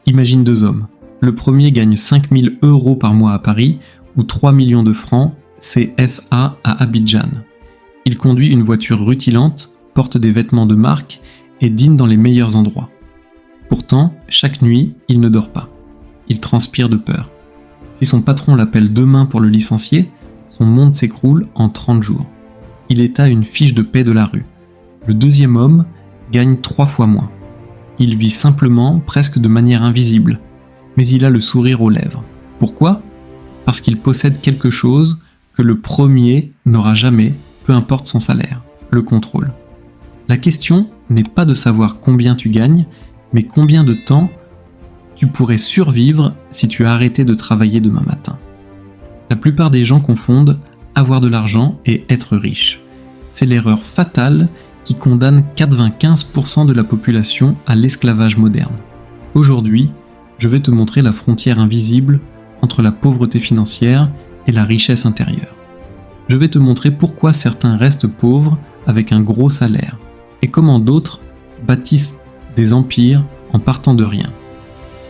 Imagine deux hommes. Le premier gagne 5 000 € par mois à Paris ou 3 millions de francs CFA à Abidjan. Il conduit une voiture rutilante, porte des vêtements de marque et dîne dans les meilleurs endroits. Pourtant, chaque nuit, il ne dort pas. Il transpire de peur. Si son patron l'appelle demain pour le licencier, son monde s'écroule en 30 jours. Il est à une fiche de paie de la rue. Le deuxième homme gagne 3 fois moins. Il vit simplement, presque de manière invisible, mais il a le sourire aux lèvres. Pourquoi ? Parce qu'il possède quelque chose que le premier n'aura jamais, peu importe son salaire, le contrôle. La question n'est pas de savoir combien tu gagnes, mais combien de temps tu pourrais survivre si tu arrêtais de travailler demain matin. La plupart des gens confondent avoir de l'argent et être riche. C'est l'erreur fatale qui condamne 95% de la population à l'esclavage moderne. Aujourd'hui, je vais te montrer la frontière invisible entre la pauvreté financière et la richesse intérieure. Je vais te montrer pourquoi certains restent pauvres avec un gros salaire et comment d'autres bâtissent des empires en partant de rien,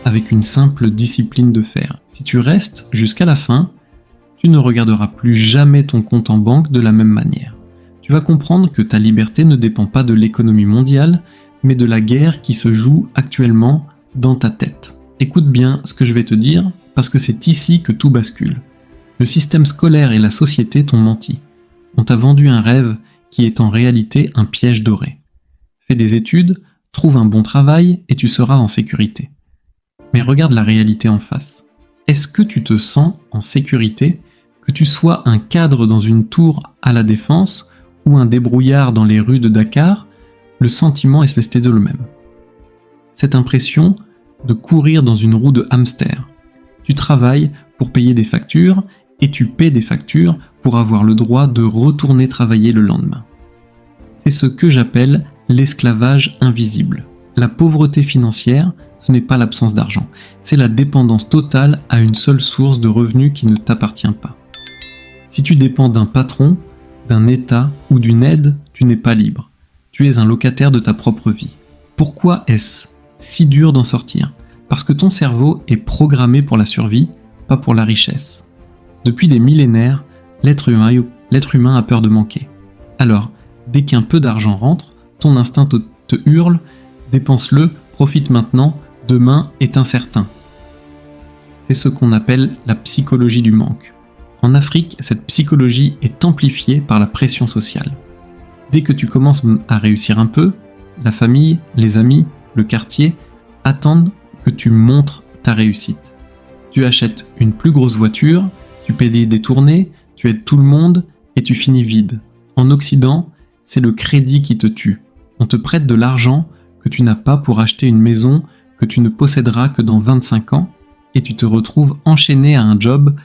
avec une simple discipline de fer. Si tu restes jusqu'à la fin, tu ne regarderas plus jamais ton compte en banque de la même manière. Tu vas comprendre que ta liberté ne dépend pas de l'économie mondiale, mais de la guerre qui se joue actuellement dans ta tête. Écoute bien ce que je vais te dire, parce que c'est ici que tout bascule. Le système scolaire et la société t'ont menti. On t'a vendu un rêve qui est en réalité un piège doré. Fais des études, trouve un bon travail et tu seras en sécurité. Mais regarde la réalité en face. Est-ce que tu te sens en sécurité, que tu sois un cadre dans une tour à la Défense ou un débrouillard dans les rues de Dakar? Le sentiment est resté le même. Cette impression de courir dans une roue de hamster. Tu travailles pour payer des factures et tu paies des factures pour avoir le droit de retourner travailler le lendemain. C'est ce que j'appelle l'esclavage invisible. La pauvreté financière, ce n'est pas l'absence d'argent, c'est la dépendance totale à une seule source de revenus qui ne t'appartient pas. Si tu dépends d'un patron, d'un État ou d'une aide, tu n'es pas libre. Tu es un locataire de ta propre vie. Pourquoi est-ce si dur d'en sortir? Parce que ton cerveau est programmé pour la survie, pas pour la richesse. Depuis des millénaires, l'être humain a peur de manquer. Alors, dès qu'un peu d'argent rentre, ton instinct te hurle « dépense-le, profite maintenant, demain est incertain ». C'est ce qu'on appelle la psychologie du manque. En Afrique, cette psychologie est amplifiée par la pression sociale. Dès que tu commences à réussir un peu, la famille, les amis, le quartier attendent que tu montres ta réussite. Tu achètes une plus grosse voiture, tu payes des tournées, tu aides tout le monde et tu finis vide. En Occident, c'est le crédit qui te tue. On te prête de l'argent que tu n'as pas pour acheter une maison que tu ne posséderas que dans 25 ans et tu te retrouves enchaîné à un job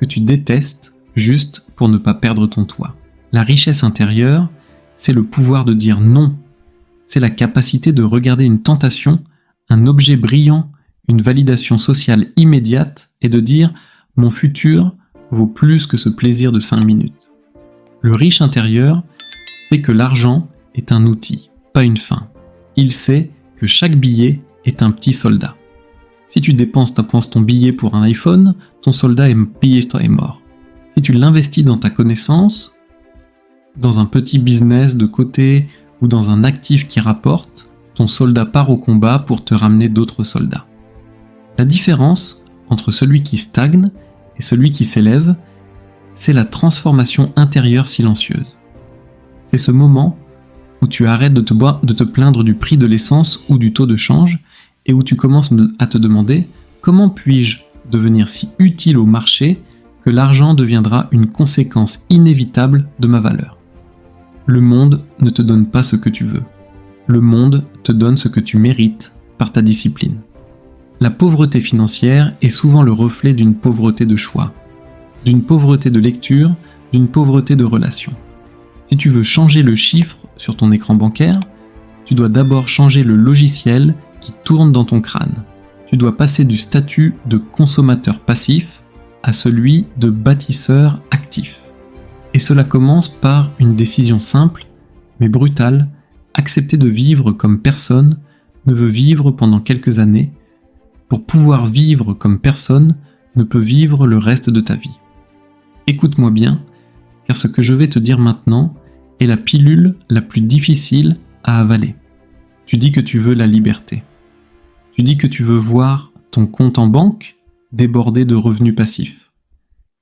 que tu détestes juste pour ne pas perdre ton toit. La richesse intérieure, c'est le pouvoir de dire non. C'est la capacité de regarder une tentation, un objet brillant, une validation sociale immédiate et de dire « mon futur vaut plus que ce plaisir de 5 minutes ». Le riche intérieur sait que l'argent est un outil, pas une fin. Il sait que chaque billet est un petit soldat. Si tu dépenses ton billet pour un iPhone, ton soldat est payé et mort. Si tu l'investis dans ta connaissance, dans un petit business de côté ou dans un actif qui rapporte, ton soldat part au combat pour te ramener d'autres soldats. La différence entre celui qui stagne et celui qui s'élève, c'est la transformation intérieure silencieuse. C'est ce moment où tu arrêtes de te plaindre du prix de l'essence ou du taux de change et où tu commences à te demander comment puis-je devenir si utile au marché que l'argent deviendra une conséquence inévitable de ma valeur. Le monde ne te donne pas ce que tu veux. Le monde te donne ce que tu mérites par ta discipline. La pauvreté financière est souvent le reflet d'une pauvreté de choix, d'une pauvreté de lecture, d'une pauvreté de relation. Si tu veux changer le chiffre sur ton écran bancaire, tu dois d'abord changer le logiciel qui tourne dans ton crâne. Tu dois passer du statut de consommateur passif à celui de bâtisseur actif. Et cela commence par une décision simple, mais brutale, accepter de vivre comme personne ne veut vivre pendant quelques années, pour pouvoir vivre comme personne ne peut vivre le reste de ta vie. Écoute-moi bien, car ce que je vais te dire maintenant est la pilule la plus difficile à avaler. Tu dis que tu veux la liberté. Tu dis que tu veux voir ton compte en banque déborder de revenus passifs.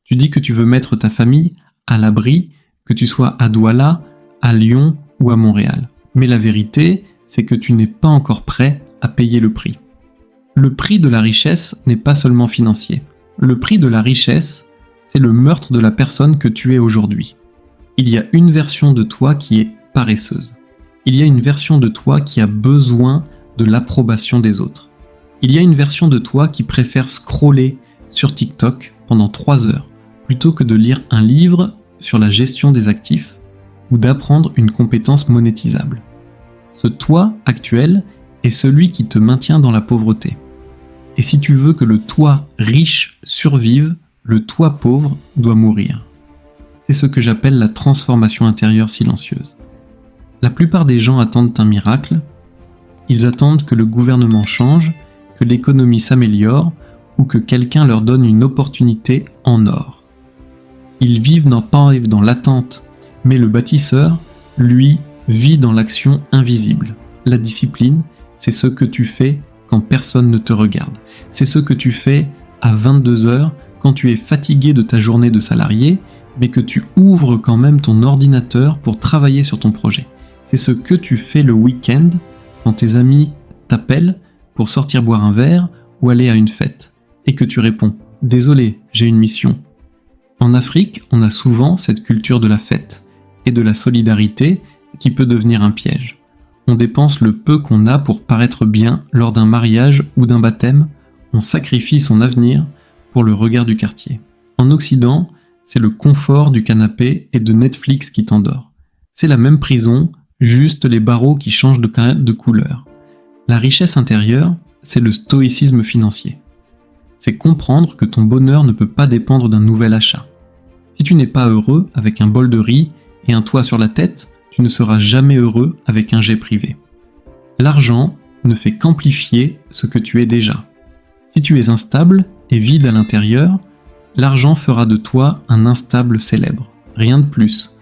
Tu dis que tu veux mettre ta famille à l'abri, que tu sois à Douala, à Lyon ou à Montréal. Mais la vérité, c'est que tu n'es pas encore prêt à payer le prix. Le prix de la richesse n'est pas seulement financier. Le prix de la richesse, c'est le meurtre de la personne que tu es aujourd'hui. Il y a une version de toi qui est paresseuse. Il y a une version de toi qui a besoin de l'approbation des autres. Il y a une version de toi qui préfère scroller sur TikTok pendant 3 heures plutôt que de lire un livre sur la gestion des actifs ou d'apprendre une compétence monétisable. Ce toi actuel est celui qui te maintient dans la pauvreté. Et si tu veux que le toi riche survive, le toi pauvre doit mourir. C'est ce que j'appelle la transformation intérieure silencieuse. La plupart des gens attendent un miracle. Ils attendent que le gouvernement change, que l'économie s'améliore ou que quelqu'un leur donne une opportunité en or. Ils vivent dans l'attente, mais le bâtisseur, lui, vit dans l'action invisible. La discipline, c'est ce que tu fais quand personne ne te regarde. C'est ce que tu fais à 22 heures quand tu es fatigué de ta journée de salarié, mais que tu ouvres quand même ton ordinateur pour travailler sur ton projet. C'est ce que tu fais le week-end quand tes amis t'appellent pour sortir boire un verre ou aller à une fête, et que tu réponds « Désolé, j'ai une mission ». En Afrique, on a souvent cette culture de la fête et de la solidarité qui peut devenir un piège. On dépense le peu qu'on a pour paraître bien lors d'un mariage ou d'un baptême, on sacrifie son avenir pour le regard du quartier. En Occident, c'est le confort du canapé et de Netflix qui t'endort. C'est la même prison, juste les barreaux qui changent de couleur. La richesse intérieure, c'est le stoïcisme financier. C'est comprendre que ton bonheur ne peut pas dépendre d'un nouvel achat. Si tu n'es pas heureux avec un bol de riz et un toit sur la tête, tu ne seras jamais heureux avec un jet privé. L'argent ne fait qu'amplifier ce que tu es déjà. Si tu es instable et vide à l'intérieur, l'argent fera de toi un instable célèbre. Rien de plus.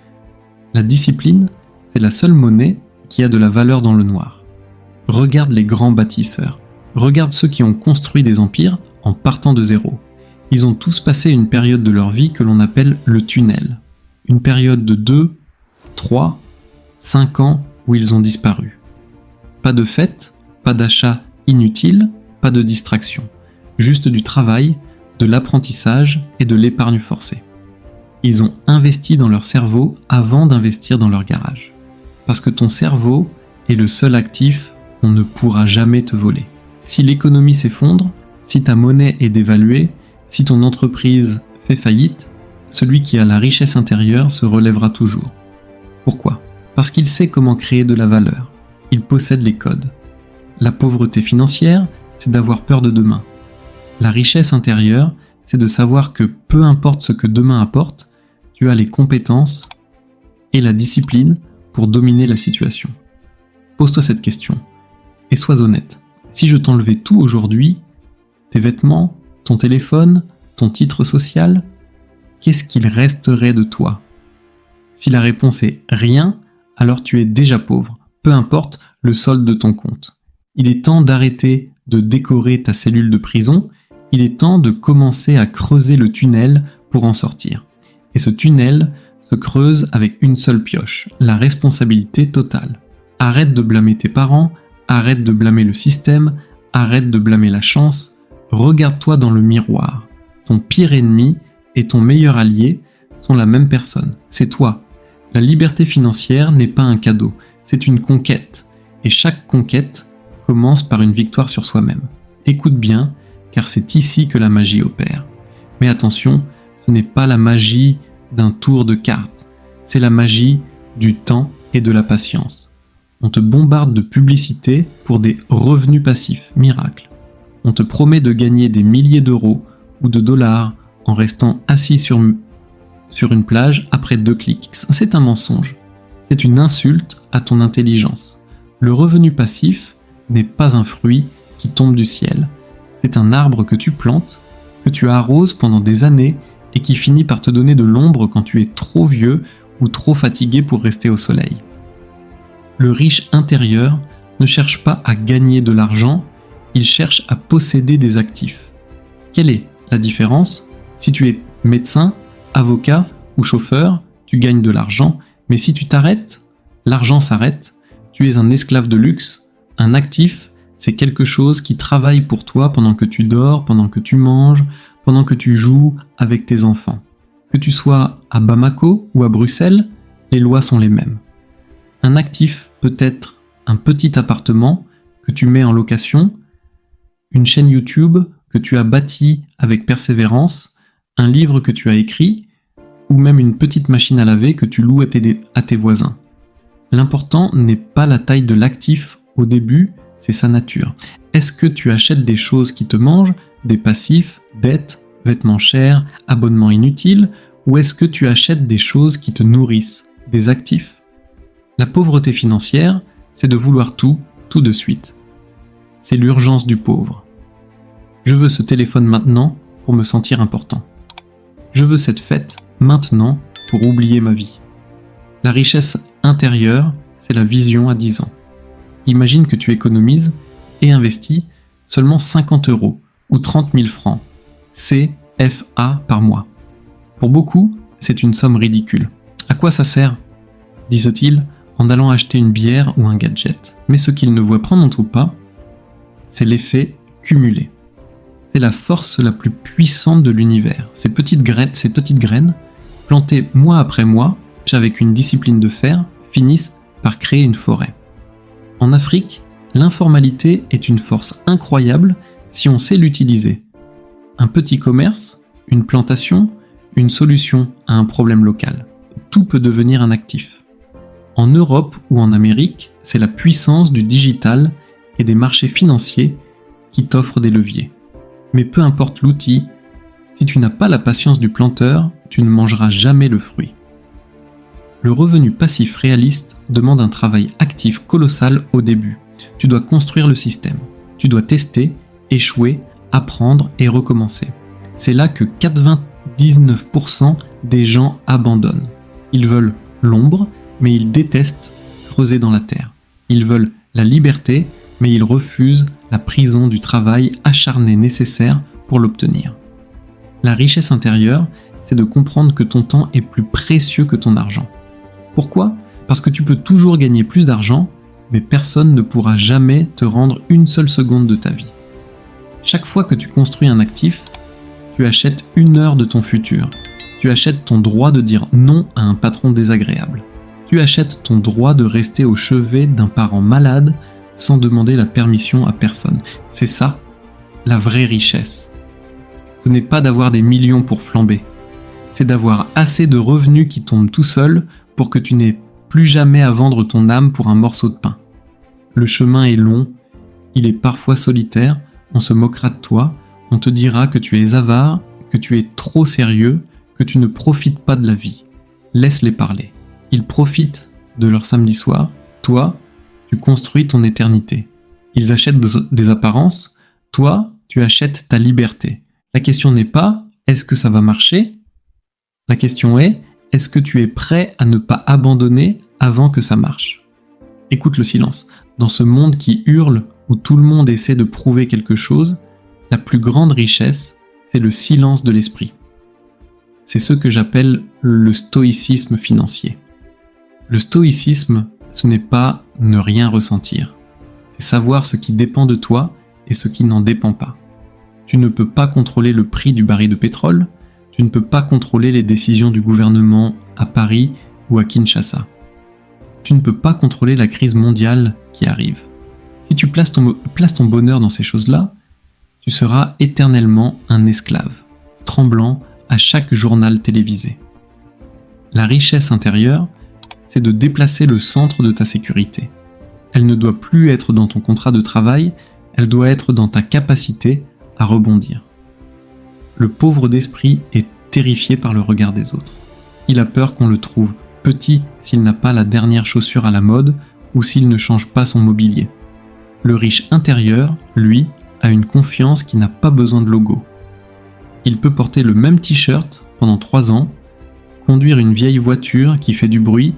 La discipline, c'est la seule monnaie qui a de la valeur dans le noir. Regarde les grands bâtisseurs. Regarde ceux qui ont construit des empires en partant de zéro. Ils ont tous passé une période de leur vie que l'on appelle le tunnel. Une période de 2, 3, 5 ans où ils ont disparu. Pas de fête, pas d'achat inutile, pas de distraction. Juste du travail, de l'apprentissage et de l'épargne forcée. Ils ont investi dans leur cerveau avant d'investir dans leur garage. Parce que ton cerveau est le seul actif qu'on ne pourra jamais te voler. Si l'économie s'effondre, si ta monnaie est dévaluée, si ton entreprise fait faillite, celui qui a la richesse intérieure se relèvera toujours. Pourquoi ? Parce qu'il sait comment créer de la valeur. Il possède les codes. La pauvreté financière, c'est d'avoir peur de demain. La richesse intérieure, c'est de savoir que peu importe ce que demain apporte, tu as les compétences et la discipline pour dominer la situation. Pose-toi cette question et sois honnête. Si je t'enlevais tout aujourd'hui, tes vêtements, ton téléphone, ton titre social, qu'est-ce qu'il resterait de toi ? Si la réponse est rien, alors tu es déjà pauvre, peu importe le solde de ton compte. Il est temps d'arrêter de décorer ta cellule de prison, il est temps de commencer à creuser le tunnel pour en sortir. Et ce tunnel se creuse avec une seule pioche, la responsabilité totale. Arrête de blâmer tes parents, arrête de blâmer le système, arrête de blâmer la chance. Regarde-toi dans le miroir. Ton pire ennemi et ton meilleur allié sont la même personne. C'est toi. La liberté financière n'est pas un cadeau, c'est une conquête. Et chaque conquête commence par une victoire sur soi-même. Écoute bien, car c'est ici que la magie opère. Mais attention, ce n'est pas la magie d'un tour de cartes. C'est la magie du temps et de la patience. On te bombarde de publicité pour des revenus passifs, miracle. On te promet de gagner des milliers d'euros ou de dollars en restant assis sur une plage après 2 clics. C'est un mensonge. C'est une insulte à ton intelligence. Le revenu passif n'est pas un fruit qui tombe du ciel. C'est un arbre que tu plantes, que tu arroses pendant des années et qui finit par te donner de l'ombre quand tu es trop vieux ou trop fatigué pour rester au soleil. Le riche intérieur ne cherche pas à gagner de l'argent, il cherche à posséder des actifs. Quelle est la différence? Si tu es médecin, avocat ou chauffeur, tu gagnes de l'argent, mais si tu t'arrêtes, l'argent s'arrête, tu es un esclave de luxe. Un actif, c'est quelque chose qui travaille pour toi pendant que tu dors, pendant que tu manges, pendant que tu joues avec tes enfants. Que tu sois à Bamako ou à Bruxelles, les lois sont les mêmes. Un actif peut être un petit appartement que tu mets en location, une chaîne YouTube que tu as bâtie avec persévérance, un livre que tu as écrit, ou même une petite machine à laver que tu loues à tes voisins. L'important n'est pas la taille de l'actif au début, c'est sa nature. Est-ce que tu achètes des choses qui te mangent, des passifs, dettes, vêtements chers, abonnements inutiles, ou est-ce que tu achètes des choses qui te nourrissent, des actifs? La pauvreté financière, c'est de vouloir tout de suite. C'est l'urgence du pauvre. Je veux ce téléphone maintenant pour me sentir important. Je veux cette fête maintenant pour oublier ma vie. La richesse intérieure, c'est la vision à 10 ans. Imagine que tu économises et investis seulement 50 € ou 30 000 francs, CFA par mois. Pour beaucoup, c'est une somme ridicule. À quoi ça sert? Disent-ils en allant acheter une bière ou un gadget. Mais ce qu'ils ne voient prendre pas, c'est l'effet cumulé. C'est la force la plus puissante de l'univers. Ces petites graines, plantées mois après mois, avec une discipline de fer, finissent par créer une forêt. En Afrique, l'informalité est une force incroyable si on sait l'utiliser. Un petit commerce, une plantation, une solution à un problème local. Tout peut devenir un actif. En Europe ou en Amérique, c'est la puissance du digital et des marchés financiers qui t'offrent des leviers. Mais peu importe l'outil, si tu n'as pas la patience du planteur, tu ne mangeras jamais le fruit. Le revenu passif réaliste demande un travail actif colossal au début. Tu dois construire le système. Tu dois tester, échouer, apprendre et recommencer. C'est là que 99% des gens abandonnent. Ils veulent l'ombre, mais ils détestent creuser dans la terre. Ils veulent la liberté, mais ils refusent la prison du travail acharné nécessaire pour l'obtenir. La richesse intérieure, c'est de comprendre que ton temps est plus précieux que ton argent. Pourquoi? Parce que tu peux toujours gagner plus d'argent, mais personne ne pourra jamais te rendre une seule seconde de ta vie. Chaque fois que tu construis un actif, tu achètes 1 heure de ton futur. Tu achètes ton droit de dire non à un patron désagréable. Tu achètes ton droit de rester au chevet d'un parent malade sans demander la permission à personne. C'est ça, la vraie richesse. Ce n'est pas d'avoir des millions pour flamber. C'est d'avoir assez de revenus qui tombent tout seuls pour que tu n'aies plus jamais à vendre ton âme pour un morceau de pain. Le chemin est long, il est parfois solitaire, on se moquera de toi, on te dira que tu es avare, que tu es trop sérieux, que tu ne profites pas de la vie. Laisse-les parler. Ils profitent de leur samedi soir, toi, tu construis ton éternité. Ils achètent des apparences, toi, tu achètes ta liberté. La question n'est pas « est-ce que ça va marcher ?» La question est « est-ce que tu es prêt à ne pas abandonner avant que ça marche ?» Écoute le silence. Dans ce monde qui hurle, où tout le monde essaie de prouver quelque chose, la plus grande richesse, c'est le silence de l'esprit. C'est ce que j'appelle le stoïcisme financier. Le stoïcisme, ce n'est pas ne rien ressentir. C'est savoir ce qui dépend de toi et ce qui n'en dépend pas. Tu ne peux pas contrôler le prix du baril de pétrole, tu ne peux pas contrôler les décisions du gouvernement à Paris ou à Kinshasa. Tu ne peux pas contrôler la crise mondiale qui arrive. Si tu places ton bonheur dans ces choses-là, tu seras éternellement un esclave, tremblant à chaque journal télévisé. La richesse intérieure, c'est de déplacer le centre de ta sécurité. Elle ne doit plus être dans ton contrat de travail, elle doit être dans ta capacité à rebondir. Le pauvre d'esprit est terrifié par le regard des autres. Il a peur qu'on le trouve petit s'il n'a pas la dernière chaussure à la mode ou s'il ne change pas son mobilier. Le riche intérieur, lui, a une confiance qui n'a pas besoin de logo. Il peut porter le même t-shirt pendant 3 ans, conduire une vieille voiture qui fait du bruit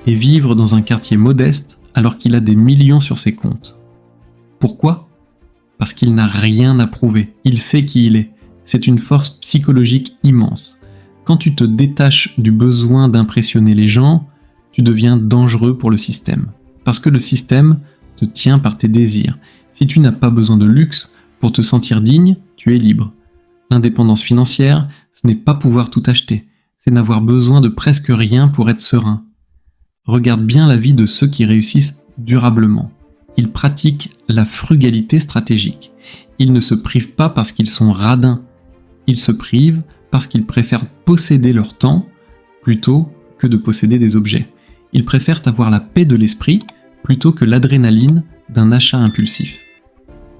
et vivre dans un quartier modeste alors qu'il a des millions sur ses comptes. Pourquoi ? Parce qu'il n'a rien à prouver, il sait qui il est. C'est une force psychologique immense. Quand tu te détaches du besoin d'impressionner les gens, tu deviens dangereux pour le système. Parce que le système te tient par tes désirs. Si tu n'as pas besoin de luxe pour te sentir digne, tu es libre. L'indépendance financière, ce n'est pas pouvoir tout acheter, c'est n'avoir besoin de presque rien pour être serein. Regarde bien la vie de ceux qui réussissent durablement. Ils pratiquent la frugalité stratégique. Ils ne se privent pas parce qu'ils sont radins. Ils se privent parce qu'ils préfèrent posséder leur temps plutôt que de posséder des objets. Ils préfèrent avoir la paix de l'esprit plutôt que l'adrénaline d'un achat impulsif.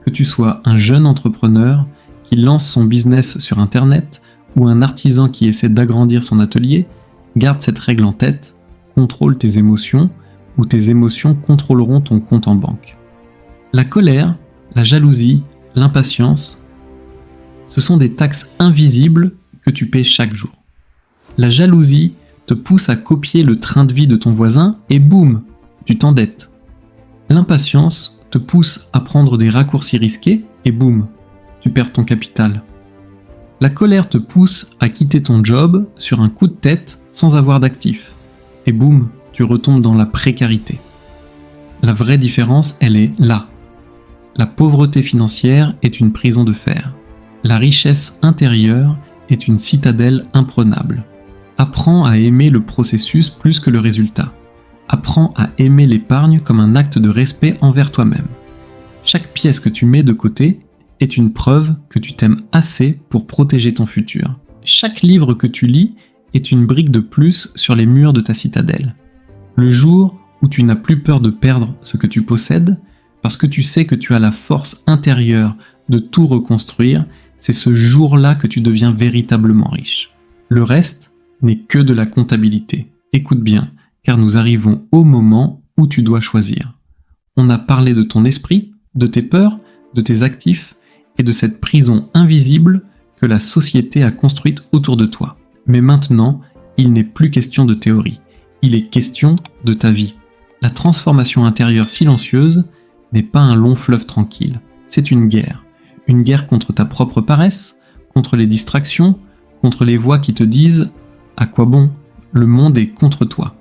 Que tu sois un jeune entrepreneur qui lance son business sur Internet ou un artisan qui essaie d'agrandir son atelier, garde cette règle en tête, contrôle tes émotions ou tes émotions contrôleront ton compte en banque. La colère, la jalousie, l'impatience, ce sont des taxes invisibles que tu paies chaque jour. La jalousie te pousse à copier le train de vie de ton voisin et boum, tu t'endettes. L'impatience te pousse à prendre des raccourcis risqués et boum, tu perds ton capital. La colère te pousse à quitter ton job sur un coup de tête sans avoir d'actif. Et boum, tu retombes dans la précarité. La vraie différence, elle est là. La pauvreté financière est une prison de fer. La richesse intérieure est une citadelle imprenable. Apprends à aimer le processus plus que le résultat. Apprends à aimer l'épargne comme un acte de respect envers toi-même. Chaque pièce que tu mets de côté est une preuve que tu t'aimes assez pour protéger ton futur. Chaque livre que tu lis est une brique de plus sur les murs de ta citadelle. Le jour où tu n'as plus peur de perdre ce que tu possèdes, parce que tu sais que tu as la force intérieure de tout reconstruire, c'est ce jour-là que tu deviens véritablement riche. Le reste n'est que de la comptabilité. Écoute bien, car nous arrivons au moment où tu dois choisir. On a parlé de ton esprit, de tes peurs, de tes actifs et de cette prison invisible que la société a construite autour de toi. Mais maintenant, il n'est plus question de théorie, il est question de ta vie. La transformation intérieure silencieuse n'est pas un long fleuve tranquille, c'est une guerre contre ta propre paresse, contre les distractions, contre les voix qui te disent « à quoi bon, le monde est contre toi ».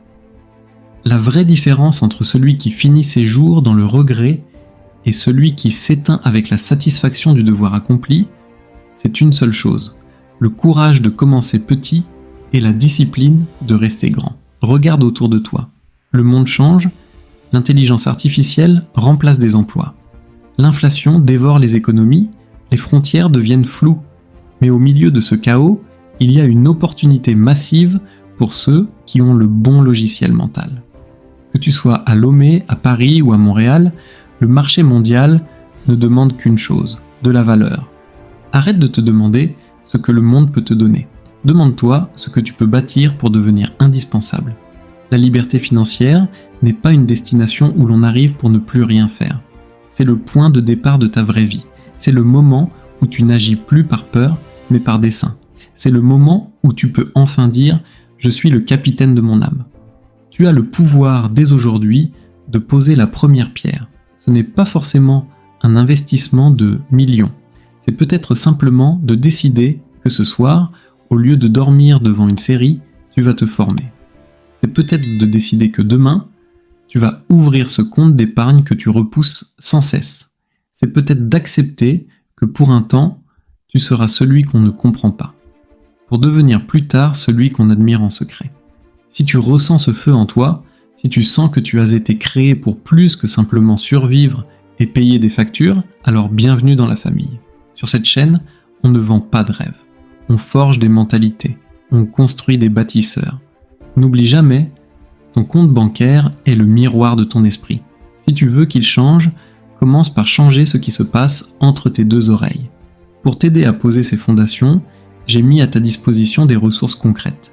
La vraie différence entre celui qui finit ses jours dans le regret et celui qui s'éteint avec la satisfaction du devoir accompli, c'est une seule chose, le courage de commencer petit et la discipline de rester grand. Regarde autour de toi. Le monde change, l'intelligence artificielle remplace des emplois. L'inflation dévore les économies, les frontières deviennent floues. Mais au milieu de ce chaos, il y a une opportunité massive pour ceux qui ont le bon logiciel mental. Que tu sois à Lomé, à Paris ou à Montréal, le marché mondial ne demande qu'une chose, de la valeur. Arrête de te demander ce que le monde peut te donner. Demande-toi ce que tu peux bâtir pour devenir indispensable. La liberté financière n'est pas une destination où l'on arrive pour ne plus rien faire. C'est le point de départ de ta vraie vie. C'est le moment où tu n'agis plus par peur, mais par dessein. C'est le moment où tu peux enfin dire « Je suis le capitaine de mon âme ». Tu as le pouvoir dès aujourd'hui de poser la première pierre. Ce n'est pas forcément un investissement de millions. C'est peut-être simplement de décider que ce soir, au lieu de dormir devant une série, tu vas te former. C'est peut-être de décider que demain, tu vas ouvrir ce compte d'épargne que tu repousses sans cesse. C'est peut-être d'accepter que pour un temps, tu seras celui qu'on ne comprend pas, pour devenir plus tard celui qu'on admire en secret. Si tu ressens ce feu en toi, si tu sens que tu as été créé pour plus que simplement survivre et payer des factures, alors bienvenue dans la famille. Sur cette chaîne, on ne vend pas de rêves. On forge des mentalités. On construit des bâtisseurs. N'oublie jamais, ton compte bancaire est le miroir de ton esprit. Si tu veux qu'il change, commence par changer ce qui se passe entre tes deux oreilles. Pour t'aider à poser ces fondations, j'ai mis à ta disposition des ressources concrètes.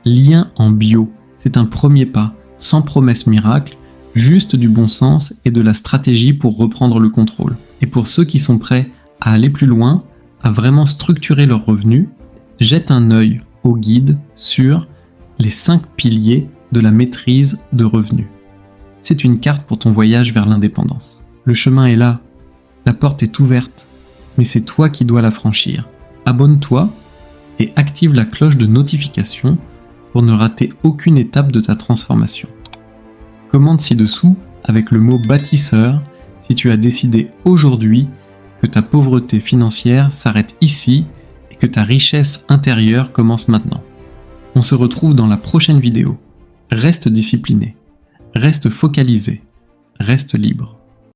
Lien en bio, c'est un premier pas, sans promesse miracle, juste du bon sens et de la stratégie pour reprendre le contrôle. Et pour ceux qui sont prêts à aller plus loin, à vraiment structurer leurs revenus, jette un œil au guide sur les 5 piliers de la maîtrise de revenus. C'est une carte pour ton voyage vers l'indépendance. Le chemin est là, la porte est ouverte, mais c'est toi qui dois la franchir. Abonne-toi et active la cloche de notification pour ne rater aucune étape de ta transformation. Commente ci-dessous avec le mot bâtisseur si tu as décidé aujourd'hui que ta pauvreté financière s'arrête ici et que ta richesse intérieure commence maintenant. On se retrouve dans la prochaine vidéo. Reste discipliné, reste focalisé, reste libre.